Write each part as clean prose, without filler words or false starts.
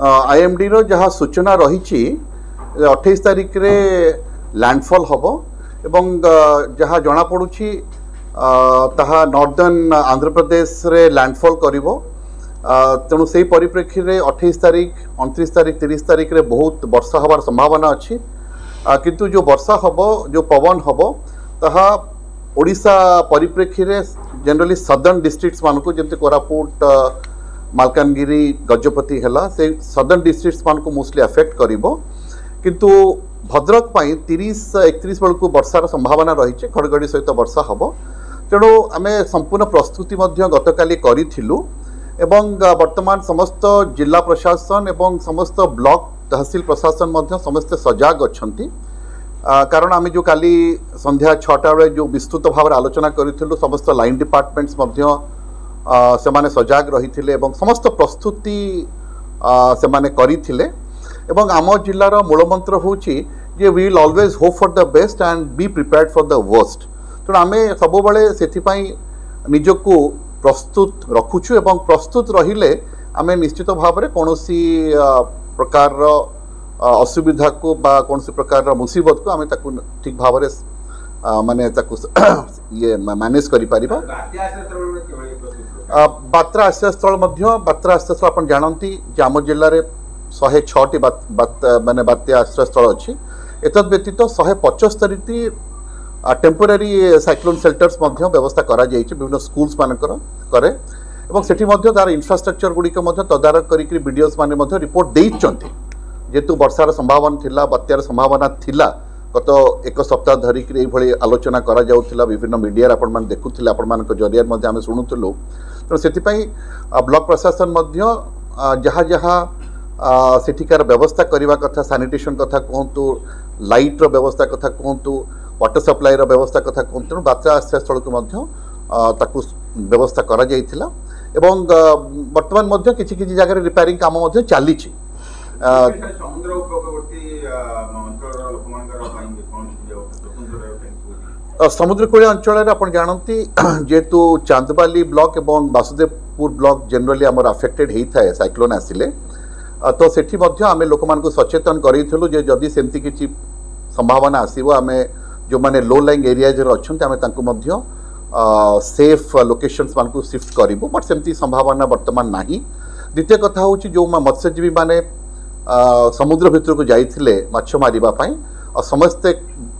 IMD रो जहाँ सूचना रही 28 तारिख रे लैंडफॉल हम एवं जहाँ जना पड़ुछि ताहा नॉर्दर्न आंध्र प्रदेश रे लैंडफॉल करिवो। तेणु से परिप्रेक्षी रे 28 तारिख 29 तारिख 30 तारिख रे बहुत वर्षा हबार संभावना अच्छी। किंतु जो वर्षा हम जो पवन हम ताहा ओडिशा परिप्रेक्षी रे जनरली सदर्न डिस्ट्रिक्ट्स मानक जमती कोरापुट मालकानगिरी गजपति है से सदर्न डिस्ट्रिक्ट्स मान को मोस्टली अफेक्ट करिवो। किंतु भद्रक पाई 30-31 बेलू वर्षार संभावना रही घड़घड़ी सहित वर्षा हम। तेणु आम संपूर्ण प्रस्तुति गतकाली करूँ एवं वर्तमान समस्त जिला प्रशासन एवं समस्त ब्लॉक तहसील प्रशासन समस्ते सजग अच्छा। कारण आम जो काली संध्या 6टा बेले जो विस्तृत भाव आलोचना करूँ समस्त लाइन डिपार्टमेंट्स से माने सजग रही समस्त प्रस्तुति से माने करिथिले। एवं आम जिलार मूलमंत्र हूँ जे we will always hope for the best and be prepared for the worst. तेणु आम सब से निजको प्रस्तुत रखुचु एवं प्रस्तुत रहिले आम निश्चित भाव में कौन प्रकार असुविधा को बा कौन प्रकार मुसीबत को आम ठीक भाव में माने ये मैनेज कर बात्रा आश्रयस्थल बात्रा आश्रयस्थल आप जानती आम जिले में 106टी माने बात्या आश्रयस्थल अच्छी। एतद व्यतीत 175टी टेम्पोरारी साइक्लोन शेल्टर्स व्यवस्था करा जायछि विभिन्न स्कूल्स मानकर करे एवं सेठी तार इंफ्रास्ट्रक्चर गुड़िक तदारक करिक वीडियोस माने रिपोर्ट देइछन्ति। जेतु वर्षार संभावना थिला बात्यार संभावना थिला गत एक सप्ताह धरिक ये आलोचना करा जाउथिला विभिन्न मीडिया आपण देखुथिले आपण जरिया आम शुणुलु। तेणु से ब्लॉक प्रशासन जहाँ जहाँ सेठिकार व्यवस्था करने कथा सैनिटेशन कथा कहतु लाइट्र व्यवस्था कथा कहतु वाटर सप्लाई व्यवस्था कथा कहतु तेणु बात्रा आश्रयस्थल को व्यवस्था करा जाइथिला एवं वर्तमान किछि जगह रिपेयरिंग काम चली। समुद्रकूल अंचल आप जानती जेहेतु चांदबाली ब्लॉक एवं वासुदेवपुर ब्लॉक जनरली आमर अफेक्टेड होता है साइक्लोन आसिले तो सेठी आम लोक मान सचेतन करूँ जे जदि सेमती किसी संभावना आसो आम जो मैंने लो लाइंग एरियाज अच्छा सेफ लोकेशंस मान को शिफ्ट करूँ बट सेमती संभावना वर्तमान ना। द्वितीय कथा हूँ जो मत्स्यजीवी माने समुद्र भितर को जाइथिले माछ मारिबापाई और समस्ते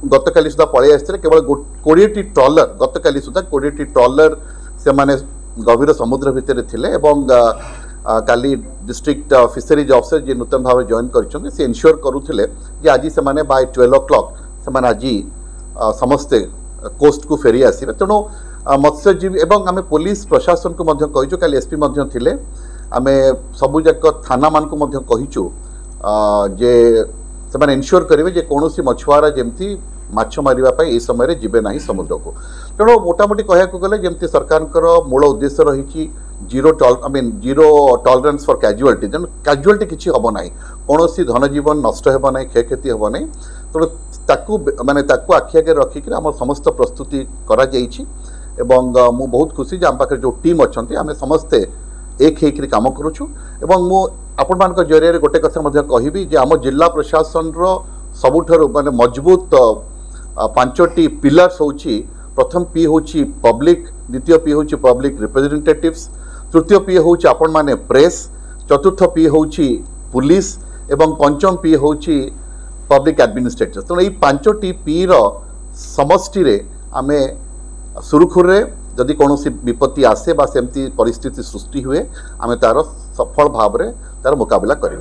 गतकाली सुधा पलि आसते केवल 20टी ट्रॉलर गतकाली सुधा 20टी ट्रॉलर से माने गभीर समुद्र भितर थिले एवं काली डिस्ट्रिक्ट फिशरीज ऑफिसर जी नूतन भाव जॉइन कर इनश्योर करुले आज से माने बाय 12 o'clock से माने आज समस्ते कोस्ट को फेरी आसवे। तेणु मत्स्यजीवी एवं आम पुलिस प्रशासन को कहीचु काली एसपी थिले आम सबुजाक थाना मान को कहीचु जे से माने इनश्योर करेंगे जे कौन मछुआरा जमती माछ मारिबा ये समय जीवे ना समुद्र को। तेणु मोटामोटी कहया गले जमती सरकार मूल उद्देश्य रही जीरो टॉलरेंस फॉर कैजुअलिटी तेणु कैजुअलिटी किसी हम ना कौन धनजीवन नष्ट हो ना क्षयक्षति हम ना। तेणु ताकू माने ताकू आखि आगे रखिक आम समस्त प्रस्तुति करा जाइछि एवं मु बहुत खुशी जे आम पाखे जो टीम अच्छा आम समस्ते एक होकर काम करुचु एवं मु आपण मान जरिया गोटे कथा कहबी जे आम जिला प्रशासन सबुठारु माने मजबूत 5टी पिलर्स होची। प्रथम पी होची पब्लिक, द्वितीय पी होची पब्लिक रिप्रेजेंटेटिव्स, तृतीय पी होची आपण माने प्रेस, चतुर्थ पी होची पुलिस एवं पंचम पी होची पब्लिक एडमिनिस्ट्रेटर्स। तेणु ये 5टी पी समष्टि रे आमे सुरुखुरे जदि कौन विपत्ति आसे बा सेमती परिस्थिति सृष्टि हुए आम तार सफल भाव में तार मुकाबला कर।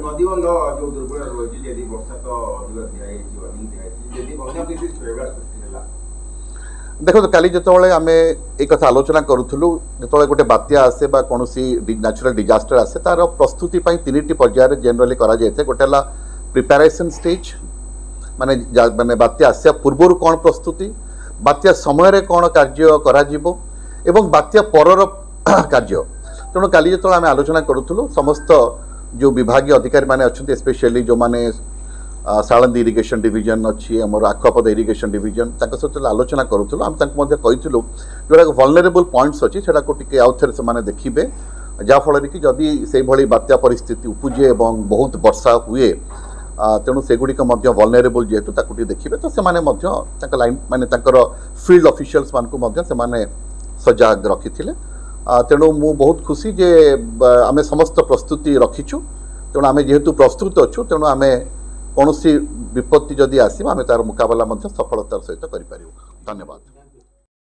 देखो काली जिते आम एक कथा आलोचना करूँ जो गोटे बात्या आसे बा कौन नेचुरल डिजास्टर आसे तार प्रस्तुति 3टी पर्यायर जनरली करा जाए। गोटे प्रिपेरेसन स्टेज माने माने बात्या आसिया पूर्वर कौन प्रस्तुति, बात्या समय कौन कार्य करा जिवो एवं बात्या परर कार्य। तेणु काली जो आम आलोचना करूँ समस्त जो विभागीय अधिकारी माने अच्छा स्पेशली जो माने सालंदी इरिगेशन डिविजन अच्छी आमर आखुआपद इरिगेशन डिविजन सहित आलोचना करूँ आम कहीलु जोड़ा वल्नरेबल पॉइंट्स अच्छी से आउ थे देखिए ଯାହାଫଳରେ କି ଯଦି ସେଇଭଳି ବାତ୍ୟା ପରିସ୍ଥିତି ଉପୁଜେ ଏବଂ ବହୁତ ବର୍ଷା ହୁଏ ତେଣୁ ସେଗୁଡ଼ିକ ମଧ୍ୟ ଭଲନେରେबल ଯେହେତु ତାକୁ ଟିକେ ଦେଖିବେ ତ ସେମାନେ ମଧ୍ୟ ତାଙ୍କ ଲାଇନ୍ ମାନେ ତାଙ୍କର ଫିଲ୍ଡ ଅଫିସିଆଲ୍ସ ମାନଙ୍କୁ ମଧ୍ୟ ସେମାନେ ସଜାଗ ରଖିଥିଲେ ତେଣୁ ମୁଁ ବହୁତ ଖୁସି ଯେ ଆମେ ସମସ୍ତ ପ୍ରସ୍ତୁତି ରଖିଛୁ ତେଣୁ ଆମେ ଯେହେତୁ ପ୍ରସ୍ତୁତ ଅଛୁ ତେଣୁ ଆମେ କୌଣସି ବିପତ୍ତି ଯଦି ଆସିବ ଆମେ ତାର ମୁକାବିଲା ମଧ୍ୟ ସଫଳତାର ସହିତ କରିପାରିବୁ। ଧନ୍ୟବାଦ।